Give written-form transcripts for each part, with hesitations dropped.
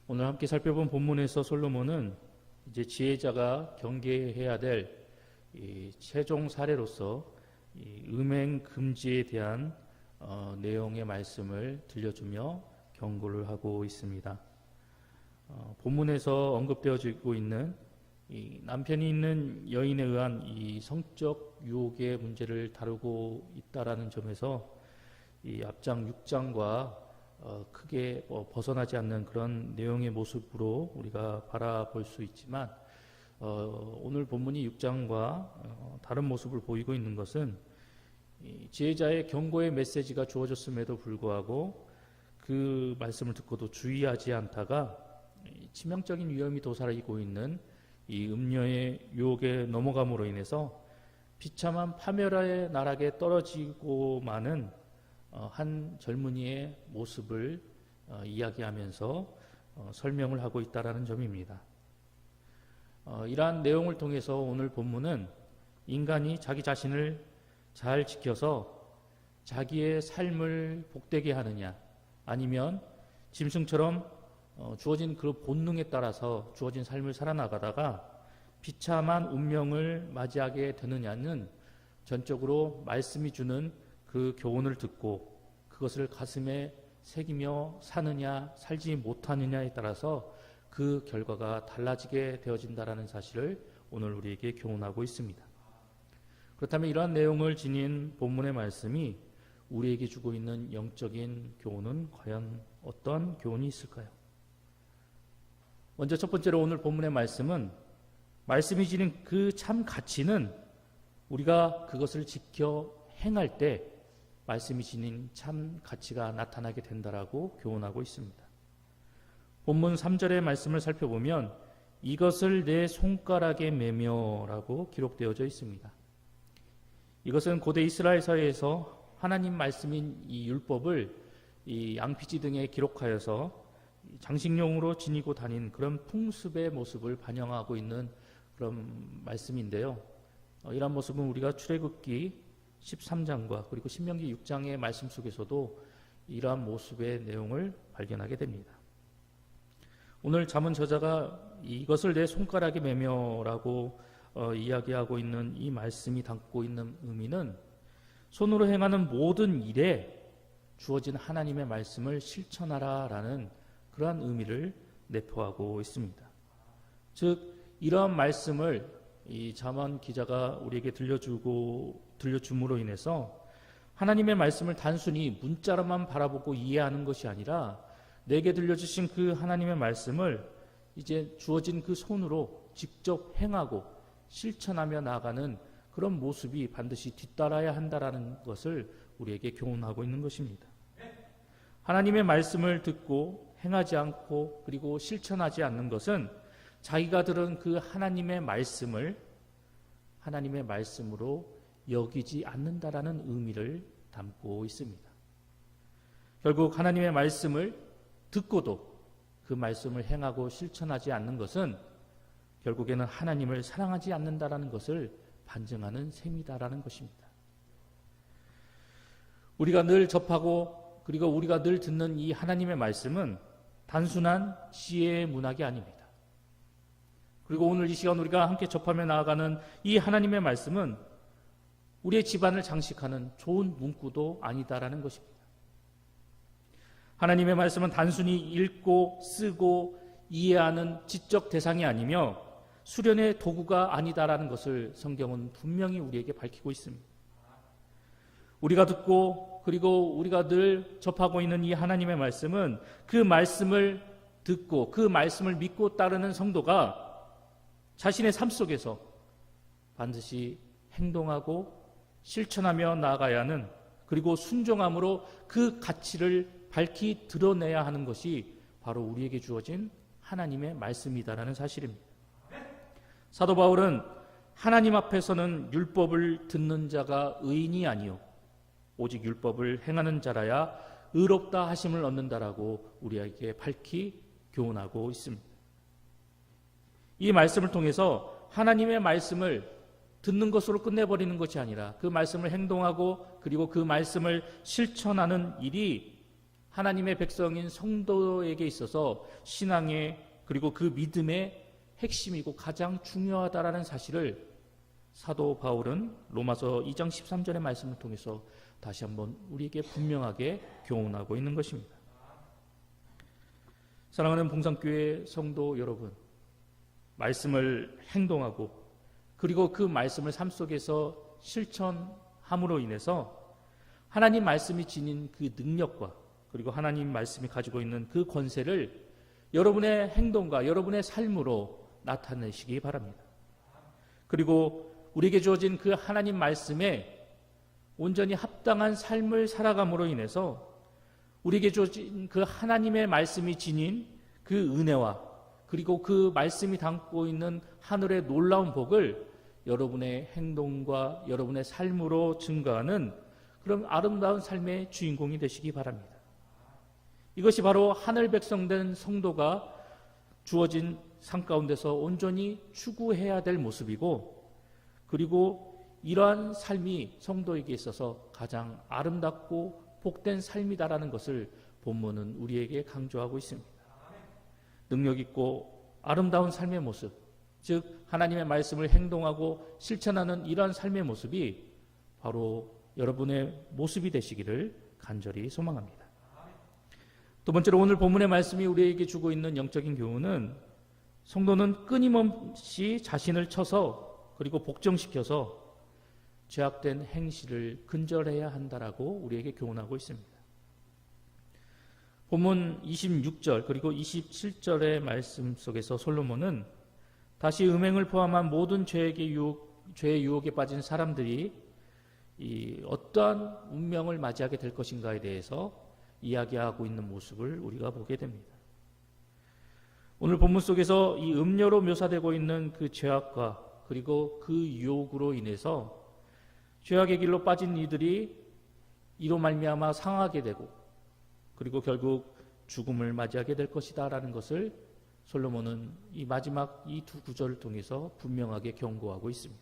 오늘 함께 살펴본 본문에서 솔로몬은 이제 지혜자가 경계해야 될 이 최종 사례로서 이 음행 금지에 대한 내용의 말씀을 들려주며 경고를 하고 있습니다. 본문에서 언급되어지고 있는 이 남편이 있는 여인에 의한 이 성적 유혹의 문제를 다루고 있다라는 점에서 이 앞장 6장과 크게 벗어나지 않는 그런 내용의 모습으로 우리가 바라볼 수 있지만 오늘 본문이 6장과 다른 모습을 보이고 있는 것은 지혜자의 경고의 메시지가 주어졌음에도 불구하고 그 말씀을 듣고도 주의하지 않다가 치명적인 위험이 도사리고 있는 이 음녀의 유혹에 넘어감으로 인해서 비참한 파멸의 나락에 떨어지고 마는 한 젊은이의 모습을 이야기하면서 설명을 하고 있다라는 점입니다. 이러한 내용을 통해서 오늘 본문은 인간이 자기 자신을 잘 지켜서 자기의 삶을 복되게 하느냐, 아니면 짐승처럼 주어진 그 본능에 따라서 주어진 삶을 살아나가다가 비참한 운명을 맞이하게 되느냐는 전적으로 말씀이 주는 그 교훈을 듣고 그것을 가슴에 새기며 사느냐 살지 못하느냐에 따라서 그 결과가 달라지게 되어진다라는 사실을 오늘 우리에게 교훈하고 있습니다. 그렇다면 이러한 내용을 지닌 본문의 말씀이 우리에게 주고 있는 영적인 교훈은 과연 어떤 교훈이 있을까요? 먼저 첫 번째로 오늘 본문의 말씀은 말씀이 지닌 그 참 가치는 우리가 그것을 지켜 행할 때 말씀이 지닌 참 가치가 나타나게 된다라고 교훈하고 있습니다. 본문 3절의 말씀을 살펴보면 이것을 내 손가락에 매며라고 기록되어져 있습니다. 이것은 고대 이스라엘 사회에서 하나님 말씀인 이 율법을 이 양피지 등에 기록하여서 장식용으로 지니고 다닌 그런 풍습의 모습을 반영하고 있는 그런 말씀인데요. 이런 모습은 우리가 출애굽기 13장과 그리고 신명기 6장의 말씀 속에서도 이러한 모습의 내용을 발견하게 됩니다. 오늘 잠언 저자가 이것을 내 손가락에 매며라고 이야기하고 있는 이 말씀이 담고 있는 의미는 손으로 행하는 모든 일에 주어진 하나님의 말씀을 실천하라라는 그러한 의미를 내포하고 있습니다. 즉 이러한 말씀을 이 잠언 기자가 우리에게 들려줌으로 인해서 하나님의 말씀을 단순히 문자로만 바라보고 이해하는 것이 아니라 내게 들려주신 그 하나님의 말씀을 이제 주어진 그 손으로 직접 행하고 실천하며 나아가는 그런 모습이 반드시 뒤따라야 한다라는 것을 우리에게 교훈하고 있는 것입니다. 하나님의 말씀을 듣고 행하지 않고 그리고 실천하지 않는 것은 자기가 들은 그 하나님의 말씀을 하나님의 말씀으로 여기지 않는다라는 의미를 담고 있습니다. 결국 하나님의 말씀을 듣고도 그 말씀을 행하고 실천하지 않는 것은 결국에는 하나님을 사랑하지 않는다라는 것을 반증하는 셈이다라는 것입니다. 우리가 늘 접하고 그리고 우리가 늘 듣는 이 하나님의 말씀은 단순한 지혜의 문학이 아닙니다. 그리고 오늘 이 시간 우리가 함께 접하며 나아가는 이 하나님의 말씀은 우리의 집안을 장식하는 좋은 문구도 아니다라는 것입니다. 하나님의 말씀은 단순히 읽고 쓰고 이해하는 지적 대상이 아니며 수련의 도구가 아니다라는 것을 성경은 분명히 우리에게 밝히고 있습니다. 우리가 듣고 그리고 우리가 늘 접하고 있는 이 하나님의 말씀은 그 말씀을 듣고 그 말씀을 믿고 따르는 성도가 자신의 삶 속에서 반드시 행동하고 실천하며 나아가야 하는 그리고 순종함으로 그 가치를 밝히 드러내야 하는 것이 바로 우리에게 주어진 하나님의 말씀이다라는 사실입니다. 사도 바울은 하나님 앞에서는 율법을 듣는 자가 의인이 아니요 오직 율법을 행하는 자라야 의롭다 하심을 얻는다라고 우리에게 밝히 교훈하고 있습니다. 이 말씀을 통해서 하나님의 말씀을 듣는 것으로 끝내버리는 것이 아니라 그 말씀을 행동하고 그리고 그 말씀을 실천하는 일이 하나님의 백성인 성도에게 있어서 신앙의 그리고 그 믿음의 핵심이고 가장 중요하다라는 사실을 사도 바울은 로마서 2장 13절의 말씀을 통해서 다시 한번 우리에게 분명하게 교훈하고 있는 것입니다. 사랑하는 봉산교회 성도 여러분, 말씀을 행동하고 그리고 그 말씀을 삶 속에서 실천함으로 인해서 하나님 말씀이 지닌 그 능력과 그리고 하나님 말씀이 가지고 있는 그 권세를 여러분의 행동과 여러분의 삶으로 나타내시기 바랍니다. 그리고 우리에게 주어진 그 하나님 말씀에 온전히 합당한 삶을 살아감으로 인해서 우리에게 주어진 그 하나님의 말씀이 지닌 그 은혜와 그리고 그 말씀이 담고 있는 하늘의 놀라운 복을 여러분의 행동과 여러분의 삶으로 증거하는 그런 아름다운 삶의 주인공이 되시기 바랍니다. 이것이 바로 하늘 백성된 성도가 주어진 상 가운데서 온전히 추구해야 될 모습이고, 그리고 이러한 삶이 성도에게 있어서 가장 아름답고 복된 삶이다라는 것을 본문은 우리에게 강조하고 있습니다. 능력 있고 아름다운 삶의 모습, 즉 하나님의 말씀을 행동하고 실천하는 이러한 삶의 모습이 바로 여러분의 모습이 되시기를 간절히 소망합니다. 두 번째로 오늘 본문의 말씀이 우리에게 주고 있는 영적인 교훈은 성도는 끊임없이 자신을 쳐서 그리고 복종시켜서 죄악된 행실을 근절해야 한다라고 우리에게 교훈하고 있습니다. 본문 26절 그리고 27절의 말씀 속에서 솔로몬은 다시 음행을 포함한 모든 죄의 유혹에 빠진 사람들이 어떠한 운명을 맞이하게 될 것인가에 대해서 이야기하고 있는 모습을 우리가 보게 됩니다. 오늘 본문 속에서 이 음료로 묘사되고 있는 그 죄악과 그리고 그 유혹으로 인해서 죄악의 길로 빠진 이들이 이로 말미암아 상하게 되고 그리고 결국 죽음을 맞이하게 될 것이다 라는 것을 솔로몬은 이 마지막 이 두 구절을 통해서 분명하게 경고하고 있습니다.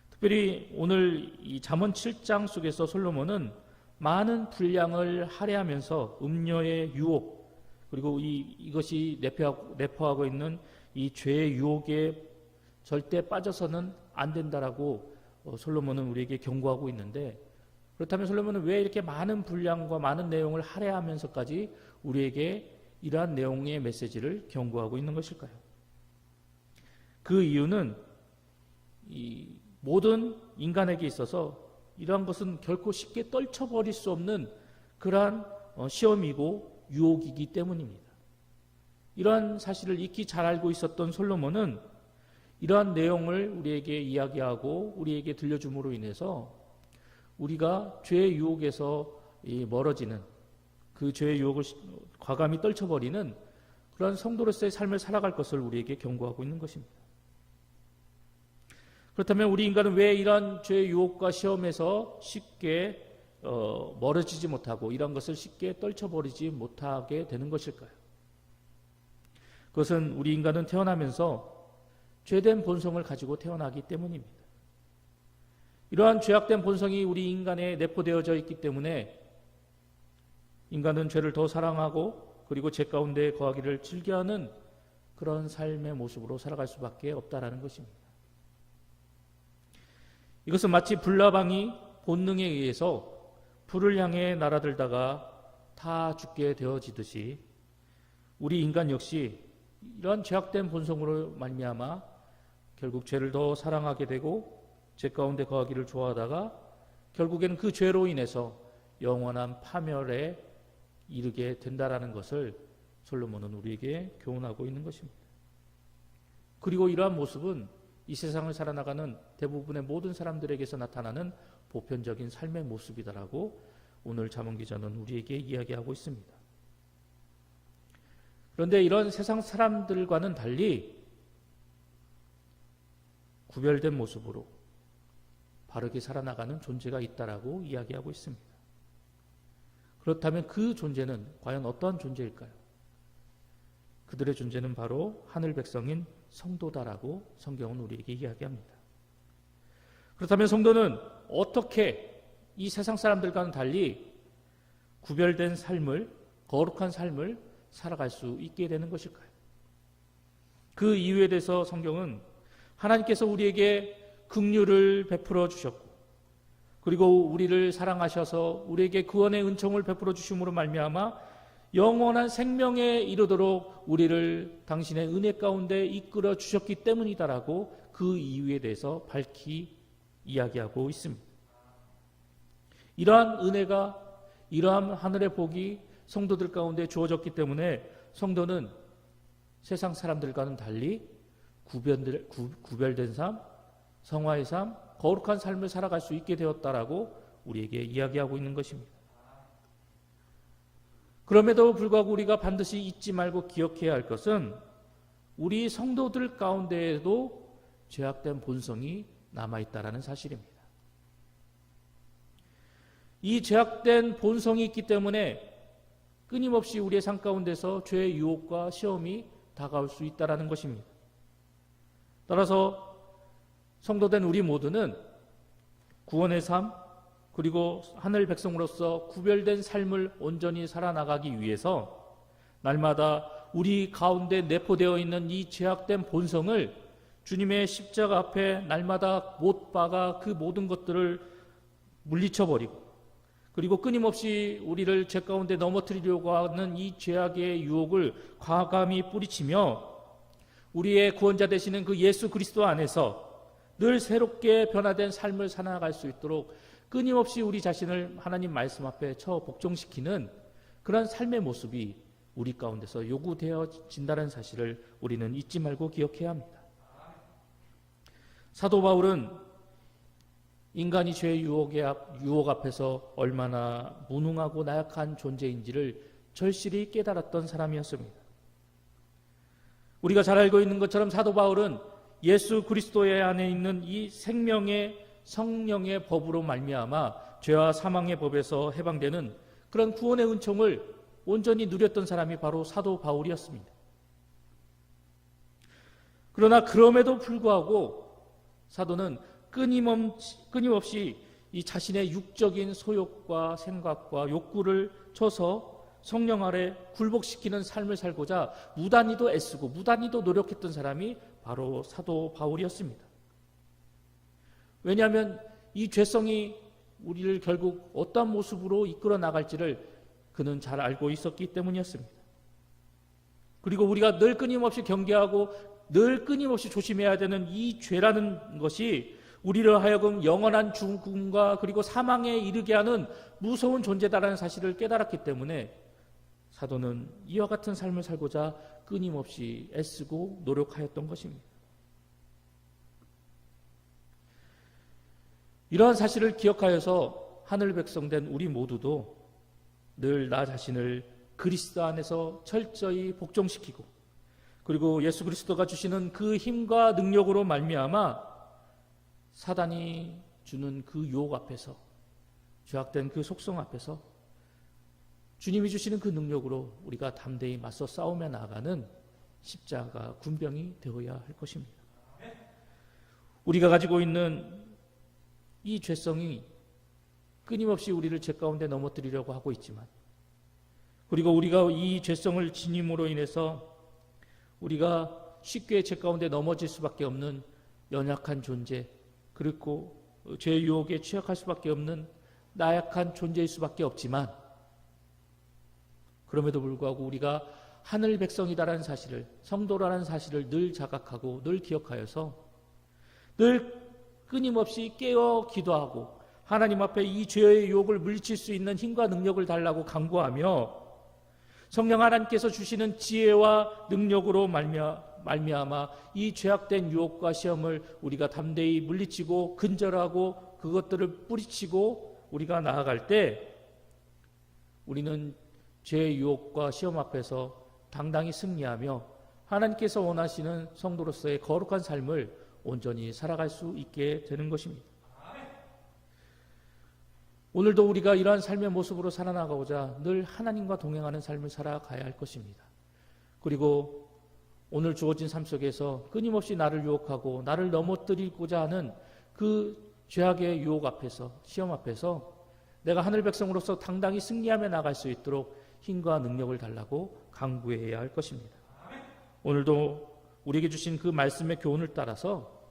특별히 오늘 이 잠언 7장 속에서 솔로몬은 많은 분량을 할애하면서 음료의 유혹 그리고 이것이 내포하고 있는 이 죄의 유혹에 절대 빠져서는 안 된다라고 솔로몬은 우리에게 경고하고 있는데, 그렇다면 솔로몬은 왜 이렇게 많은 분량과 많은 내용을 할애하면서까지 우리에게 이러한 내용의 메시지를 경고하고 있는 것일까요? 그 이유는 이 모든 인간에게 있어서 이러한 것은 결코 쉽게 떨쳐버릴 수 없는 그러한 시험이고 유혹이기 때문입니다. 이러한 사실을 익히 잘 알고 있었던 솔로몬은 이러한 내용을 우리에게 이야기하고 우리에게 들려줌으로 인해서 우리가 죄의 유혹에서 멀어지는 그 죄의 유혹을 과감히 떨쳐버리는 그런 성도로서의 삶을 살아갈 것을 우리에게 경고하고 있는 것입니다. 그렇다면 우리 인간은 왜 이런 죄의 유혹과 시험에서 쉽게 멀어지지 못하고 이런 것을 쉽게 떨쳐버리지 못하게 되는 것일까요? 그것은 우리 인간은 태어나면서 죄된 본성을 가지고 태어나기 때문입니다. 이러한 죄악된 본성이 우리 인간에 내포되어져 있기 때문에 인간은 죄를 더 사랑하고 그리고 죄 가운데 거하기를 즐겨하는 그런 삶의 모습으로 살아갈 수밖에 없다라는 것입니다. 이것은 마치 불나방이 본능에 의해서 불을 향해 날아들다가 다 죽게 되어지듯이 우리 인간 역시 이런 죄악된 본성으로 말미암아 결국 죄를 더 사랑하게 되고 죄 가운데 거하기를 좋아하다가 결국에는 그 죄로 인해서 영원한 파멸에 이르게 된다라는 것을 솔로몬은 우리에게 교훈하고 있는 것입니다. 그리고 이러한 모습은 이 세상을 살아나가는 대부분의 모든 사람들에게서 나타나는 보편적인 삶의 모습이다라고 오늘 잠언 기자는 우리에게 이야기하고 있습니다. 그런데 이런 세상 사람들과는 달리 구별된 모습으로 바르게 살아나가는 존재가 있다라고 이야기하고 있습니다. 그렇다면 그 존재는 과연 어떠한 존재일까요? 그들의 존재는 바로 하늘 백성인 성도다라고 성경은 우리에게 이야기합니다. 그렇다면 성도는 어떻게 이 세상 사람들과는 달리 구별된 삶을, 거룩한 삶을 살아갈 수 있게 되는 것일까요? 그 이유에 대해서 성경은 하나님께서 우리에게 긍휼을 베풀어 주셨고, 그리고 우리를 사랑하셔서 우리에게 구원의 은총을 베풀어 주심으로 말미암아 영원한 생명에 이르도록 우리를 당신의 은혜 가운데 이끌어 주셨기 때문이다라고 그 이유에 대해서 밝히 이야기하고 있습니다. 이러한 은혜가, 이러한 하늘의 복이 성도들 가운데 주어졌기 때문에 성도는 세상 사람들과는 달리 구별된 삶, 성화의 삶, 거룩한 삶을 살아갈 수 있게 되었다라고 우리에게 이야기하고 있는 것입니다. 그럼에도 불구하고 우리가 반드시 잊지 말고 기억해야 할 것은 우리 성도들 가운데에도 죄악된 본성이 남아있다라는 사실입니다. 이 죄악된 본성이 있기 때문에 끊임없이 우리의 삶 가운데서 죄의 유혹과 시험이 다가올 수 있다라는 것입니다. 따라서 성도된 우리 모두는 구원의 삶, 그리고 하늘 백성으로서 구별된 삶을 온전히 살아나가기 위해서 날마다 우리 가운데 내포되어 있는 이 죄악된 본성을 주님의 십자가 앞에 날마다 못 박아 그 모든 것들을 물리쳐버리고, 그리고 끊임없이 우리를 죄 가운데 넘어뜨리려고 하는 이 죄악의 유혹을 과감히 뿌리치며 우리의 구원자 되시는 그 예수 그리스도 안에서 늘 새롭게 변화된 삶을 살아나갈 수 있도록 끊임없이 우리 자신을 하나님 말씀 앞에 처 복종시키는 그런 삶의 모습이 우리 가운데서 요구되어진다는 사실을 우리는 잊지 말고 기억해야 합니다. 사도 바울은 인간이 죄의 유혹 앞에서 얼마나 무능하고 나약한 존재인지를 절실히 깨달았던 사람이었습니다. 우리가 잘 알고 있는 것처럼 사도 바울은 예수 그리스도의 안에 있는 이 생명의 성령의 법으로 말미암아 죄와 사망의 법에서 해방되는 그런 구원의 은총을 온전히 누렸던 사람이 바로 사도 바울이었습니다. 그러나 그럼에도 불구하고 사도는 끊임없이 이 자신의 육적인 소욕과 생각과 욕구를 쳐서 성령 아래 굴복시키는 삶을 살고자 무단히도 애쓰고 무단히도 노력했던 사람이 바로 사도 바울이었습니다. 왜냐하면 이 죄성이 우리를 결국 어떤 모습으로 이끌어 나갈지를 그는 잘 알고 있었기 때문이었습니다. 그리고 우리가 늘 끊임없이 경계하고 늘 끊임없이 조심해야 되는 이 죄라는 것이 우리를 하여금 영원한 죽음과 그리고 사망에 이르게 하는 무서운 존재다라는 사실을 깨달았기 때문에 사도는 이와 같은 삶을 살고자 끊임없이 애쓰고 노력하였던 것입니다. 이러한 사실을 기억하여서 하늘 백성된 우리 모두도 늘 나 자신을 그리스도 안에서 철저히 복종시키고, 그리고 예수 그리스도가 주시는 그 힘과 능력으로 말미암아 사단이 주는 그 유혹 앞에서, 죄악된 그 속성 앞에서 주님이 주시는 그 능력으로 우리가 담대히 맞서 싸우며 나아가는 십자가 군병이 되어야 할 것입니다. 우리가 가지고 있는 이 죄성이 끊임없이 우리를 죄 가운데 넘어뜨리려고 하고 있지만, 그리고 우리가 이 죄성을 지님으로 인해서 우리가 쉽게 죄 가운데 넘어질 수밖에 없는 연약한 존재, 그리고 죄의 유혹에 취약할 수밖에 없는 나약한 존재일 수밖에 없지만, 그럼에도 불구하고 우리가 하늘 백성이다라는 사실을, 성도라는 사실을 늘 자각하고 늘 기억하여서 늘 끊임없이 깨어 기도하고 하나님 앞에 이 죄의 유혹을 물리칠 수 있는 힘과 능력을 달라고 간구하며 성령 하나님께서 주시는 지혜와 능력으로 말미암아 이 죄악된 유혹과 시험을 우리가 담대히 물리치고 근절하고 그것들을 뿌리치고 우리가 나아갈 때 우리는 죄의 유혹과 시험 앞에서 당당히 승리하며 하나님께서 원하시는 성도로서의 거룩한 삶을 온전히 살아갈 수 있게 되는 것입니다. 오늘도 우리가 이러한 삶의 모습으로 살아나가고자 늘 하나님과 동행하는 삶을 살아가야 할 것입니다. 그리고 오늘 주어진 삶 속에서 끊임없이 나를 유혹하고 나를 넘어뜨리고자 하는 그 죄악의 유혹 앞에서, 시험 앞에서 내가 하늘 백성으로서 당당히 승리하며 나갈 수 있도록 힘과 능력을 달라고 강구해야 할 것입니다. 오늘도 우리에게 주신 그 말씀의 교훈을 따라서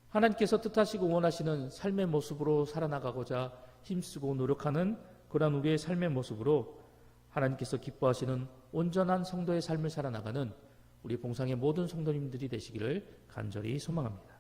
하나님께서 뜻하시고 원하시는 삶의 모습으로 살아나가고자 힘쓰고 노력하는 그러한 우리의 삶의 모습으로 하나님께서 기뻐하시는 온전한 성도의 삶을 살아나가는 우리 봉상의 모든 성도님들이 되시기를 간절히 소망합니다.